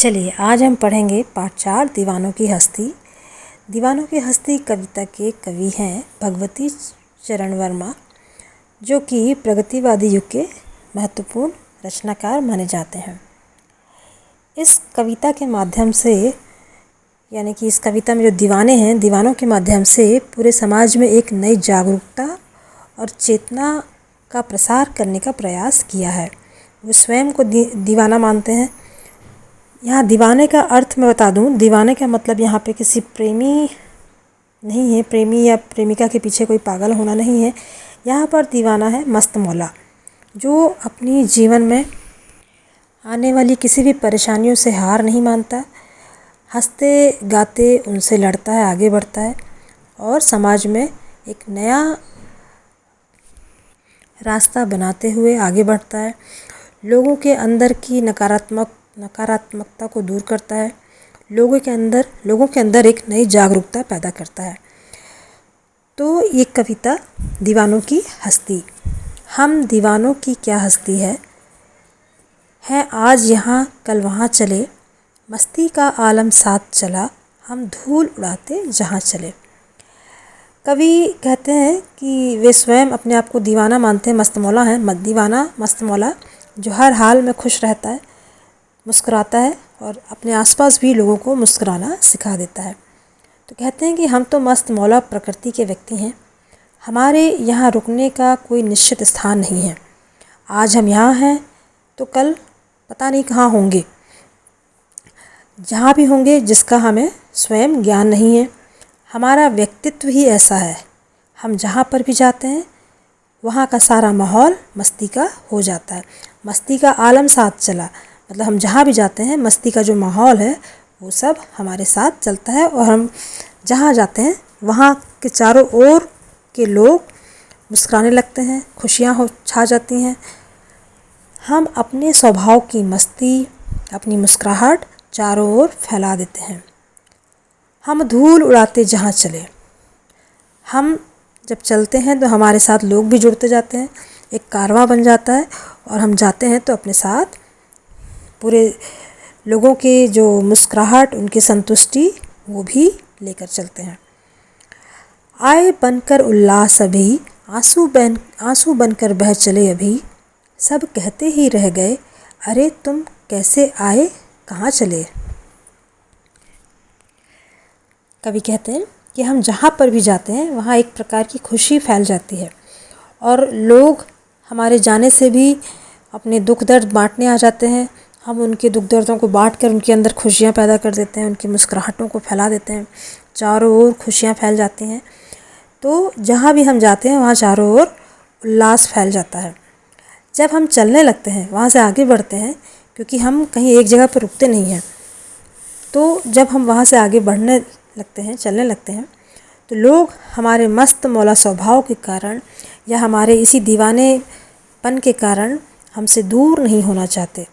चलिए आज हम पढ़ेंगे पाठ 4 दीवानों की हस्ती। दीवानों की हस्ती कविता के कवि हैं भगवती चरण वर्मा, जो कि प्रगतिवादी युग के महत्वपूर्ण रचनाकार माने जाते हैं। इस कविता के माध्यम से यानी कि इस कविता में जो दीवाने हैं, दीवानों के माध्यम से पूरे समाज में एक नई जागरूकता और चेतना का प्रसार करने का प्रयास किया है। वो स्वयं को दीवाना मानते हैं। यहाँ दीवाने का अर्थ मैं बता दूँ, दीवाने का मतलब यहाँ पे किसी प्रेमी नहीं है, प्रेमी या प्रेमिका के पीछे कोई पागल होना नहीं है। यहाँ पर दीवाना है मस्त मौला, जो अपनी जीवन में आने वाली किसी भी परेशानियों से हार नहीं मानता, हंसते गाते उनसे लड़ता है, आगे बढ़ता है और समाज में एक नया रास्ता बनाते हुए आगे बढ़ता है। लोगों के अंदर की नकारात्मकता को दूर करता है, लोगों के अंदर एक नई जागरूकता पैदा करता है। तो ये कविता दीवानों की हस्ती। हम दीवानों की क्या हस्ती है आज यहाँ कल वहाँ चले, मस्ती का आलम साथ चला, हम धूल उड़ाते जहाँ चले। कवि कहते हैं कि वे स्वयं अपने आप को दीवाना मानते हैं, मस्त मौला हैं। दीवाना मस्त मौला जो हर हाल में खुश रहता है, मुस्कुराता है और अपने आसपास भी लोगों को मुस्कुराना सिखा देता है। तो कहते हैं कि हम तो मस्त मौला प्रकृति के व्यक्ति हैं, हमारे यहाँ रुकने का कोई निश्चित स्थान नहीं है। आज हम यहाँ हैं तो कल पता नहीं कहाँ होंगे, जहाँ भी होंगे जिसका हमें स्वयं ज्ञान नहीं है। हमारा व्यक्तित्व ही ऐसा है, हम जहाँ पर भी जाते हैं वहाँ का सारा माहौल मस्ती का हो जाता है। मस्ती का आलम साथ चला मतलब हम जहाँ भी जाते हैं मस्ती का जो माहौल है वो सब हमारे साथ चलता है और हम जहाँ जाते हैं वहाँ के चारों ओर के लोग मुस्कुराने लगते हैं, खुशियाँ छा जाती हैं। हम अपने स्वभाव की मस्ती, अपनी मुस्कुराहट चारों ओर फैला देते हैं। हम धूल उड़ाते जहाँ चले। हम जब चलते हैं तो हमारे साथ लोग भी जुड़ते जाते हैं, एक कारवां बन जाता है और हम जाते हैं तो अपने साथ पूरे लोगों के जो मुस्कुराहट, उनकी संतुष्टि वो भी लेकर चलते हैं। आए बनकर उल्लास अभी, आंसू बनकर बह चले अभी, सब कहते ही रह गए, अरे तुम कैसे आए कहाँ चले। कवि कहते हैं कि हम जहाँ पर भी जाते हैं वहाँ एक प्रकार की खुशी फैल जाती है और लोग हमारे जाने से भी अपने दुख दर्द बांटने आ जाते हैं। हम उनके दुख दर्दों को बांट कर उनके अंदर खुशियाँ पैदा कर देते हैं, उनकी मुस्कुराहटों को फैला देते हैं, चारों ओर खुशियाँ फैल जाती हैं। तो जहाँ भी हम जाते हैं वहाँ चारों ओर उल्लास फैल जाता है। जब हम चलने लगते हैं, वहाँ से आगे बढ़ते हैं, क्योंकि हम कहीं एक जगह पर रुकते नहीं हैं, तो जब हम वहाँ से आगे बढ़ने लगते हैं, चलने लगते हैं, तो लोग हमारे मस्त मौला स्वभाव के कारण या हमारे इसी दीवानेपन के कारण हमसे दूर नहीं होना चाहते।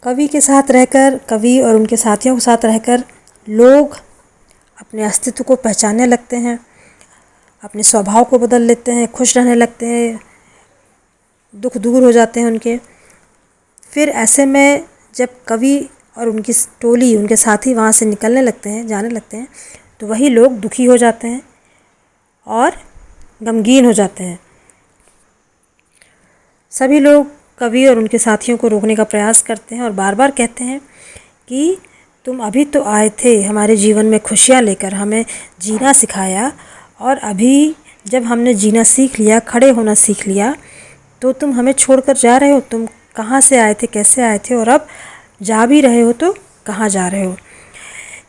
कवि के साथ रहकर, कवि और उनके साथियों के साथ रहकर लोग अपने अस्तित्व को पहचानने लगते हैं, अपने स्वभाव को बदल लेते हैं, खुश रहने लगते हैं, दुख दूर हो जाते हैं उनके। फिर ऐसे में जब कवि और उनकी टोली, उनके साथी वहाँ से निकलने लगते हैं, जाने लगते हैं, तो वही लोग दुखी हो जाते हैं और गमगीन हो जाते हैं। सभी लोग कवि और उनके साथियों को रोकने का प्रयास करते हैं और बार बार कहते हैं कि तुम अभी तो आए थे हमारे जीवन में खुशियाँ लेकर, हमें जीना सिखाया, और अभी जब हमने जीना सीख लिया, खड़े होना सीख लिया, तो तुम हमें छोड़कर जा रहे हो। तुम कहाँ से आए थे, कैसे आए थे, और अब जा भी रहे हो तो कहाँ जा रहे हो।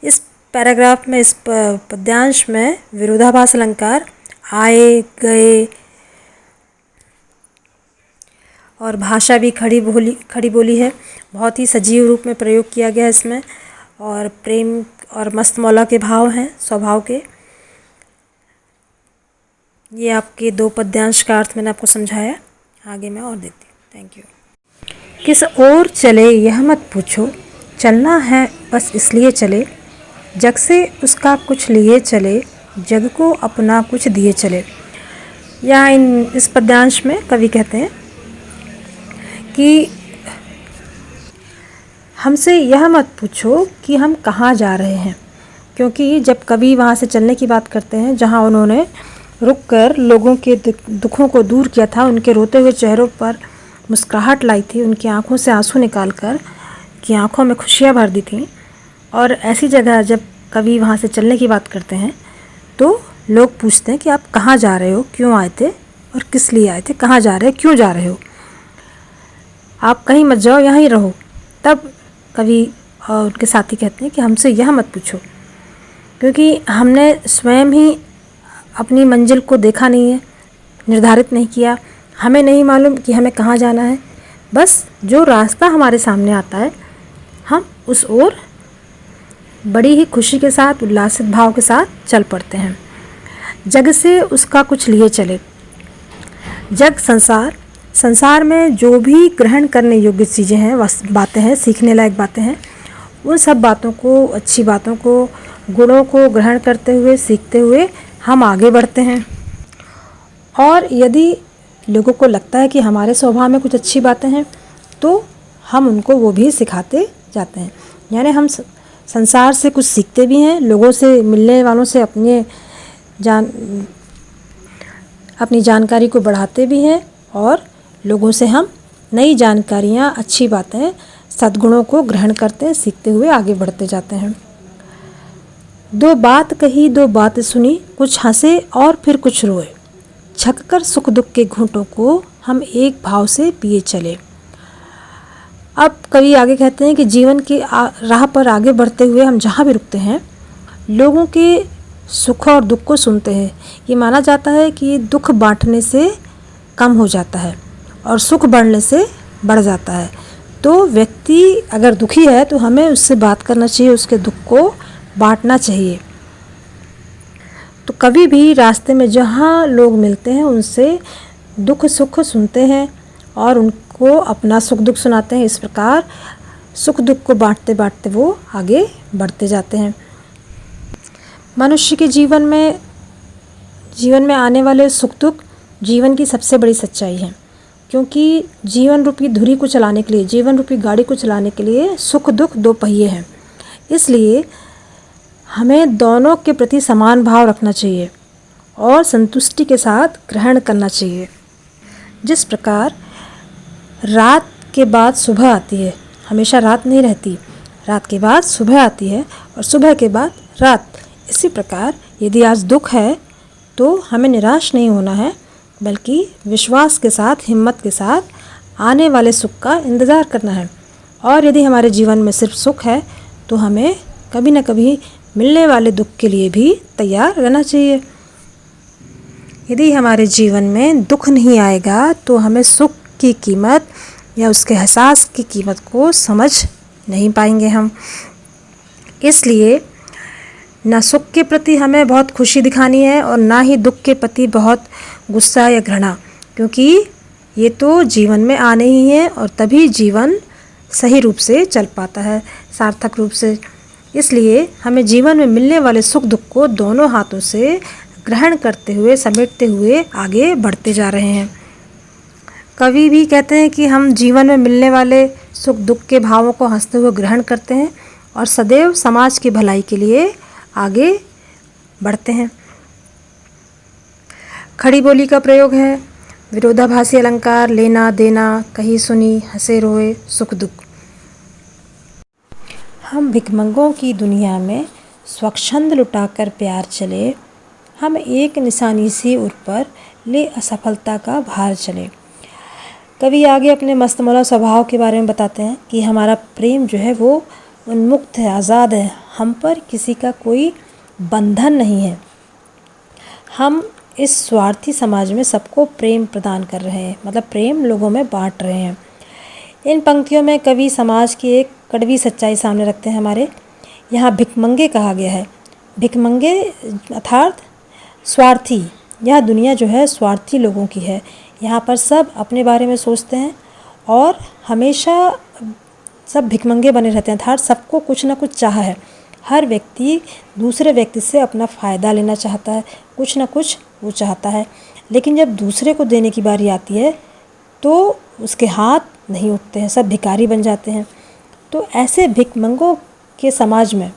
इस पैराग्राफ में, इस पद्यांश में विरोधाभास अलंकार, आए, गए और भाषा भी खड़ी बोली है। बहुत ही सजीव रूप में प्रयोग किया गया इसमें, और प्रेम और मस्त मौला के भाव हैं स्वभाव के। ये आपके 2 पद्यांश का अर्थ मैंने आपको समझाया, आगे मैं और देती हूँ। Thank you. किस ओर चले यह मत पूछो, चलना है बस इसलिए चले, जग से उसका कुछ लिए चले, जग को अपना कुछ दिए चले। या इस पद्यांश में कवि कहते हैं कि हमसे यह मत पूछो कि हम कहाँ जा रहे हैं, क्योंकि जब कवि वहाँ से चलने की बात करते हैं जहाँ उन्होंने रुककर लोगों के दुखों को दूर किया था, उनके रोते हुए चेहरों पर मुस्कुराहट लाई थी, उनकी आंखों से आंसू निकालकर की आंखों में खुशियाँ भर दी थी। और ऐसी जगह जब कवि वहाँ से चलने की बात करते हैं तो लोग पूछते हैं कि आप कहाँ जा रहे हो, क्यों आए थे और किस लिए आए थे, कहाँ जा रहे हो, क्यों जा रहे हो, आप कहीं मत जाओ, यहाँ ही रहो। तब कवि और उनके साथी कहते हैं कि हमसे यह मत पूछो, क्योंकि हमने स्वयं ही अपनी मंजिल को देखा नहीं है, निर्धारित नहीं किया, हमें नहीं मालूम कि हमें कहाँ जाना है। बस जो रास्ता हमारे सामने आता है हम उस ओर बड़ी ही खुशी के साथ, उल्लासित भाव के साथ चल पड़ते हैं। जग से उसका कुछ लिए चले। जग संसार में जो भी ग्रहण करने योग्य चीज़ें हैं, बातें हैं, सीखने लायक बातें हैं, उन सब बातों को, अच्छी बातों को, गुणों को ग्रहण करते हुए, सीखते हुए हम आगे बढ़ते हैं। और यदि लोगों को लगता है कि हमारे स्वभाव में कुछ अच्छी बातें हैं तो हम उनको वो भी सिखाते जाते हैं। यानी हम संसार से कुछ सीखते भी हैं, लोगों से, मिलने वालों से अपनी जानकारी को बढ़ाते भी हैं और लोगों से हम नई जानकारियाँ, अच्छी बातें, सद्गुणों को ग्रहण करते हैं, सीखते हुए आगे बढ़ते जाते हैं। दो बात कही, दो बात सुनी, कुछ हंसे और फिर कुछ रोए, छककर सुख दुख के घूंटों को हम एक भाव से पिए चले। अब कवि आगे कहते हैं कि जीवन की राह पर आगे बढ़ते हुए हम जहाँ भी रुकते हैं, लोगों के सुख और दुख को सुनते हैं। ये माना जाता है कि दुख बांटने से कम हो जाता है और सुख बढ़ने से बढ़ जाता है। तो व्यक्ति अगर दुखी है तो हमें उससे बात करना चाहिए, उसके दुख को बांटना चाहिए। तो कभी भी रास्ते में जहाँ लोग मिलते हैं उनसे दुख सुख सुनते हैं और उनको अपना सुख दुख सुनाते हैं। इस प्रकार सुख दुख को बांटते बांटते वो आगे बढ़ते जाते हैं। मनुष्य के जीवन में आने वाले सुख दुख जीवन की सबसे बड़ी सच्चाई है, क्योंकि जीवन रूपी धुरी को चलाने के लिए, जीवन रूपी गाड़ी को चलाने के लिए सुख दुख दो पहिए हैं। इसलिए हमें दोनों के प्रति समान भाव रखना चाहिए और संतुष्टि के साथ ग्रहण करना चाहिए। जिस प्रकार रात के बाद सुबह आती है, हमेशा रात नहीं रहती, रात के बाद सुबह आती है और सुबह के बाद रात। इसी प्रकार यदि आज दुख है तो हमें निराश नहीं होना है, बल्कि विश्वास के साथ, हिम्मत के साथ आने वाले सुख का इंतज़ार करना है। और यदि हमारे जीवन में सिर्फ सुख है तो हमें कभी न कभी मिलने वाले दुख के लिए भी तैयार रहना चाहिए। यदि हमारे जीवन में दुख नहीं आएगा तो हमें सुख की कीमत या उसके एहसास की कीमत को समझ नहीं पाएंगे हम। इसलिए ना सुख के प्रति हमें बहुत खुशी दिखानी है और ना ही दुख के प्रति बहुत गुस्सा या घृणा, क्योंकि ये तो जीवन में आने ही है और तभी जीवन सही रूप से चल पाता है, सार्थक रूप से। इसलिए हमें जीवन में मिलने वाले सुख दुख को दोनों हाथों से ग्रहण करते हुए, समेटते हुए आगे बढ़ते जा रहे हैं। कवि भी कहते हैं कि हम जीवन में मिलने वाले सुख दुख के भावों को हंसते हुए ग्रहण करते हैं और सदैव समाज की भलाई के लिए आगे बढ़ते हैं। खड़ी बोली का प्रयोग है, विरोधाभासी अलंकार, लेना देना, कही सुनी, हंसे रोए, सुख दुख। हम भिखमंगों की दुनिया में स्वच्छंद लुटाकर प्यार चले, हम एक निशानी सी उर पर ले असफलता का भार चले। कवि आगे अपने मस्तमौला स्वभाव के बारे में बताते हैं कि हमारा प्रेम जो है वो उन्मुक्त है, आज़ाद है, हम पर किसी का कोई बंधन नहीं है। हम इस स्वार्थी समाज में सबको प्रेम प्रदान कर रहे हैं, मतलब प्रेम लोगों में बांट रहे हैं। इन पंक्तियों में कवि समाज की एक कड़वी सच्चाई सामने रखते हैं। हमारे यहाँ भिखमंगे कहा गया है। भिखमंगे अर्थात स्वार्थी। यह दुनिया जो है स्वार्थी लोगों की है। यहाँ पर सब अपने बारे में सोचते हैं और हमेशा सब भिखमंगे बने रहते हैं, अर्थात सबको कुछ ना कुछ चाह है। हर व्यक्ति दूसरे व्यक्ति से अपना फ़ायदा लेना चाहता है, कुछ ना कुछ वो चाहता है। लेकिन जब दूसरे को देने की बारी आती है तो उसके हाथ नहीं उठते हैं, सब भिखारी बन जाते हैं। तो ऐसे भिखमंगों के समाज में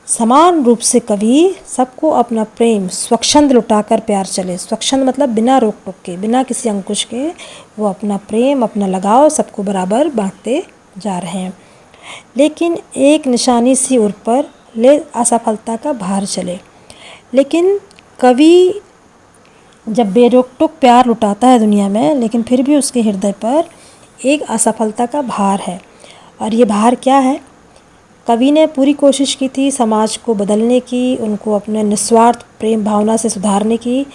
समान रूप से कभी सबको अपना प्रेम स्वच्छंद लुटाकर प्यार चले। स्वच्छंद मतलब बिना रोक टोक के, बिना किसी अंकुश के वो अपना प्रेम, अपना लगाव सबको बराबर बांटते जा रहे हैं। लेकिन एक निशानी सी उर पर ले असफलता का भार चले। लेकिन कवि जब बेरोक टोक प्यार लुटाता है दुनिया में, लेकिन फिर भी उसके हृदय पर एक असफलता का भार है। और ये भार क्या है? कवि ने पूरी कोशिश की थी समाज को बदलने की, उनको अपने निस्वार्थ प्रेम भावना से सुधारने की,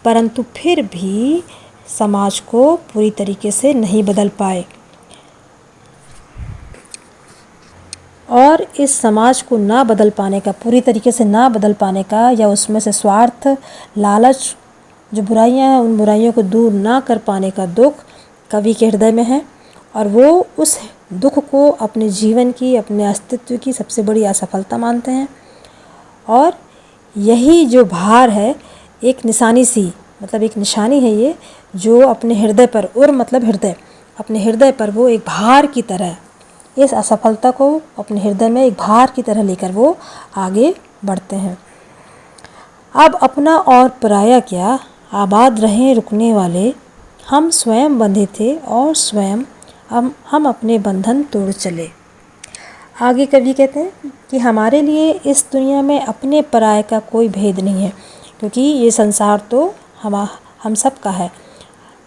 परंतु फिर भी समाज को पूरी तरीके से नहीं बदल पाए। और इस समाज को ना बदल पाने का, पूरी तरीके से ना बदल पाने का, या उसमें से स्वार्थ, लालच, जो बुराइयां हैं उन बुराइयों को दूर ना कर पाने का दुख कवि के हृदय में है। और वो उस दुख को अपने जीवन की, अपने अस्तित्व की सबसे बड़ी असफलता मानते हैं। और यही जो भार है, एक निशानी सी, मतलब एक निशानी है ये, जो अपने हृदय पर, उर मतलब हृदय, अपने हृदय पर वो एक भार की तरह, इस असफलता को अपने हृदय में एक भार की तरह लेकर वो आगे बढ़ते हैं। अब अपना और पराया क्या, आबाद रहें रुकने वाले, हम स्वयं बंधे थे और स्वयं हम अपने बंधन तोड़ चले। आगे कवि कहते हैं कि हमारे लिए इस दुनिया में अपने पराये का कोई भेद नहीं है, क्योंकि ये संसार तो हम सब का है।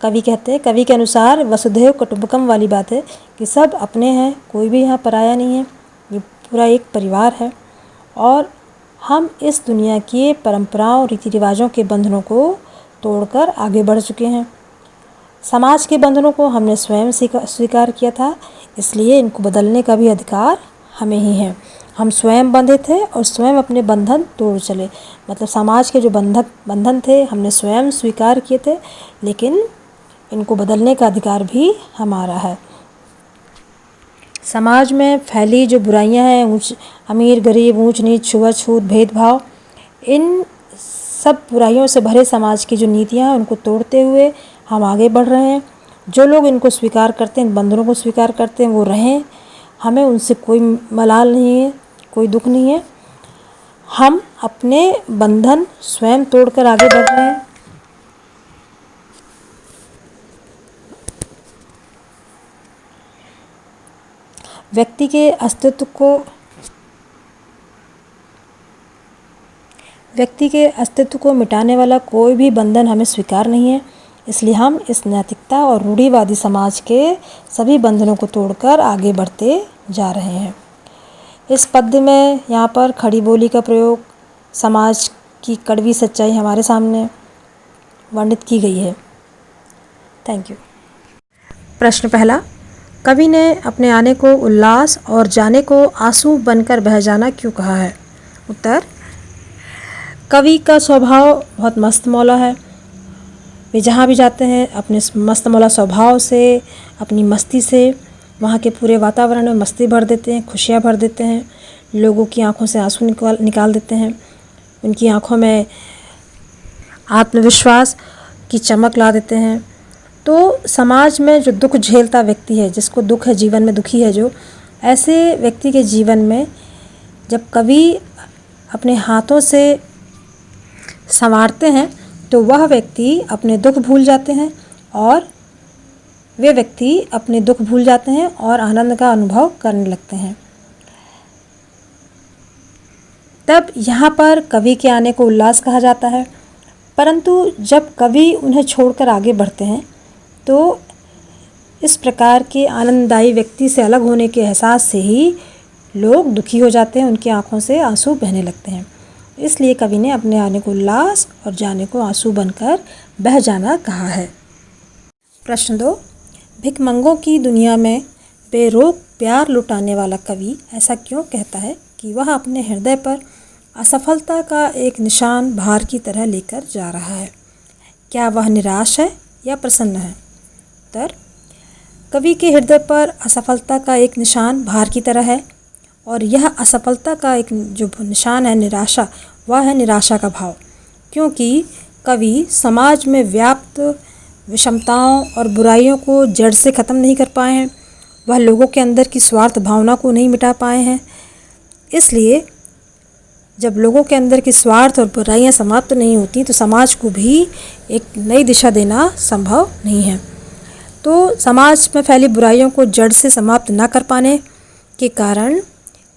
कवि कहते हैं, कवि के अनुसार वसुधैव कुटुंबकम वाली बात है कि सब अपने हैं, कोई भी यहाँ पराया नहीं है, ये पूरा एक परिवार है। और हम इस दुनिया के परंपराओं, रीति रिवाजों के बंधनों को तोड़कर आगे बढ़ चुके हैं। समाज के बंधनों को हमने स्वयं स्वीकार किया था, इसलिए इनको बदलने का भी अधिकार हमें ही है। हम स्वयं बंधे थे और स्वयं अपने बंधन तोड़ चले। मतलब समाज के जो बंधन थे हमने स्वयं स्वीकार किए थे, लेकिन इनको बदलने का अधिकार भी हमारा है। समाज में फैली जो बुराइयां हैं, अमीर गरीब, ऊंच नीच, छुआछूत, भेदभाव, इन सब बुराइयों से भरे समाज की जो नीतियां हैं उनको तोड़ते हुए हम आगे बढ़ रहे हैं। जो लोग इनको स्वीकार करते हैं, इन बंधनों को स्वीकार करते हैं, वो रहें, हमें उनसे कोई मलाल नहीं है, कोई दुख नहीं है। हम अपने बंधन स्वयं तोड़कर आगे बढ़ रहे हैं। व्यक्ति के अस्तित्व को मिटाने वाला कोई भी बंधन हमें स्वीकार नहीं है, इसलिए हम इस नैतिकता और रूढ़िवादी समाज के सभी बंधनों को तोड़कर आगे बढ़ते जा रहे हैं। इस पद्य में यहाँ पर खड़ी बोली का प्रयोग, समाज की कड़वी सच्चाई हमारे सामने वर्णित की गई है। Thank you. प्रश्न पहला, कवि ने अपने आने को उल्लास और जाने को आंसू बनकर बह जाना क्यों कहा है? उत्तर, कवि का स्वभाव बहुत मस्त मौला है। वे जहाँ भी जाते हैं अपने मस्त मौला स्वभाव से, अपनी मस्ती से वहाँ के पूरे वातावरण में मस्ती भर देते हैं, खुशियाँ भर देते हैं, लोगों की आंखों से आंसू निकाल देते हैं, उनकी आंखों में आत्मविश्वास की चमक ला देते हैं। तो समाज में जो दुख झेलता व्यक्ति है, जिसको दुख है, जीवन में दुखी है जो, ऐसे व्यक्ति के जीवन में जब कवि अपने हाथों से संवारते हैं तो वह व्यक्ति अपने दुख भूल जाते हैं और वे व्यक्ति अपने दुख भूल जाते हैं और आनंद का अनुभव करने लगते हैं। तब यहाँ पर कवि के आने को उल्लास कहा जाता है। परंतु जब कवि उन्हें छोड़कर आगे बढ़ते हैं तो इस प्रकार के आनंददायी व्यक्ति से अलग होने के एहसास से ही लोग दुखी हो जाते हैं, उनकी आंखों से आंसू बहने लगते हैं। इसलिए कवि ने अपने आने को उल्लास और जाने को आंसू बनकर बह जाना कहा है। प्रश्न 2, भिखमंगों की दुनिया में बेरोक प्यार लुटाने वाला कवि ऐसा क्यों कहता है कि वह अपने हृदय पर असफलता का एक निशान भार की तरह लेकर जा रहा है? क्या वह निराश है या प्रसन्न है? उत्तर, कवि के हृदय पर असफलता का एक निशान भार की तरह है और यह असफलता का एक जो निशान है निराशा, वह है निराशा का भाव। क्योंकि कवि समाज में व्याप्त विषमताओं और बुराइयों को जड़ से ख़त्म नहीं कर पाए हैं। वह लोगों के अंदर की स्वार्थ भावना को नहीं मिटा पाए हैं। इसलिए जब लोगों के अंदर की स्वार्थ और बुराइयां समाप्त नहीं होती तो समाज को भी एक नई दिशा देना संभव नहीं है। तो समाज में फैली बुराइयों को जड़ से समाप्त न कर पाने के कारण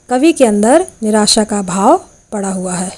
कवि के अंदर निराशा का भाव पड़ा हुआ है।